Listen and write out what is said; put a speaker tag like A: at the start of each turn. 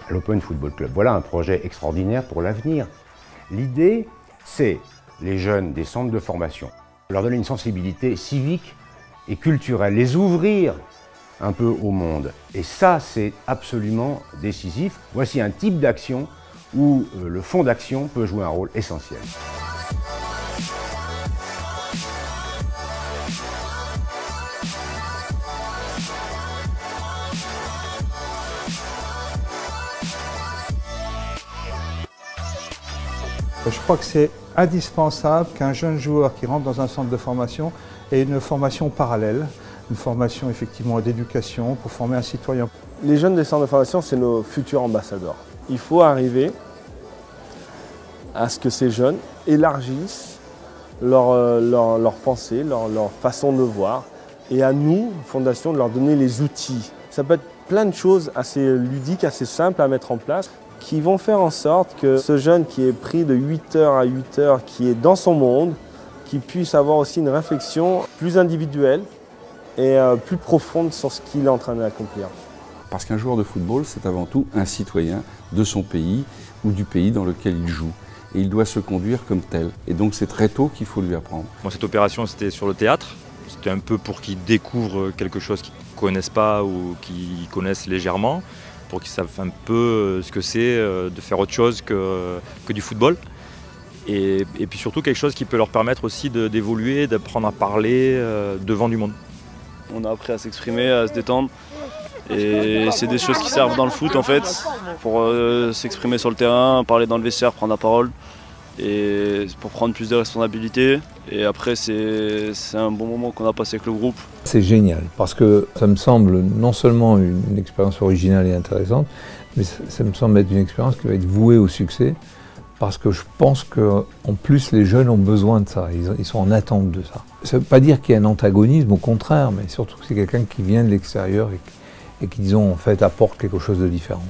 A: L'Open Football Club, voilà un projet extraordinaire pour l'avenir. L'idée, c'est les jeunes des centres de formation, leur donner une sensibilité civique et culturelle, les ouvrir un peu au monde. Et ça, c'est absolument décisif. Voici un type d'action où le fonds d'action peut jouer un rôle essentiel.
B: Je crois que c'est indispensable qu'un jeune joueur qui rentre dans un centre de formation ait une formation parallèle, une formation effectivement d'éducation pour former un citoyen.
C: Les jeunes des centres de formation, c'est nos futurs ambassadeurs. Il faut arriver à ce que ces jeunes élargissent leur pensée, leur façon de voir, et à nous, Fondation, de leur donner les outils. Ça peut être plein de choses assez ludiques, assez simples à mettre en place, qui vont faire en sorte que ce jeune qui est pris de 8h à 8h, qui est dans son monde, qui puisse avoir aussi une réflexion plus individuelle et plus profonde sur ce qu'il est en train d'accomplir.
D: Parce qu'un joueur de football, c'est avant tout un citoyen de son pays ou du pays dans lequel il joue. Et il doit se conduire comme tel. Et donc c'est très tôt qu'il faut lui apprendre.
E: Moi, cette opération, c'était sur le théâtre. C'était un peu pour qu'ils découvrent quelque chose qu'ils ne connaissent pas ou qu'ils connaissent légèrement, pour qu'ils savent un peu ce que c'est de faire autre chose que du football. Et puis surtout quelque chose qui peut leur permettre aussi d'évoluer, d'apprendre à parler devant du monde.
F: On a appris à s'exprimer, à se détendre. Et c'est des choses qui servent dans le foot en fait, pour s'exprimer sur le terrain, parler dans le vestiaire, prendre la parole. Et pour prendre plus de responsabilités. Et après, c'est un bon moment qu'on a passé avec le groupe.
G: C'est génial, parce que ça me semble non seulement une expérience originale et intéressante, mais ça me semble être une expérience qui va être vouée au succès, parce que je pense qu'en plus les jeunes ont besoin de ça, ils sont en attente de ça. Ça ne veut pas dire qu'il y a un antagonisme, au contraire, mais surtout que c'est quelqu'un qui vient de l'extérieur et qui, disons, en fait, apporte quelque chose de différent.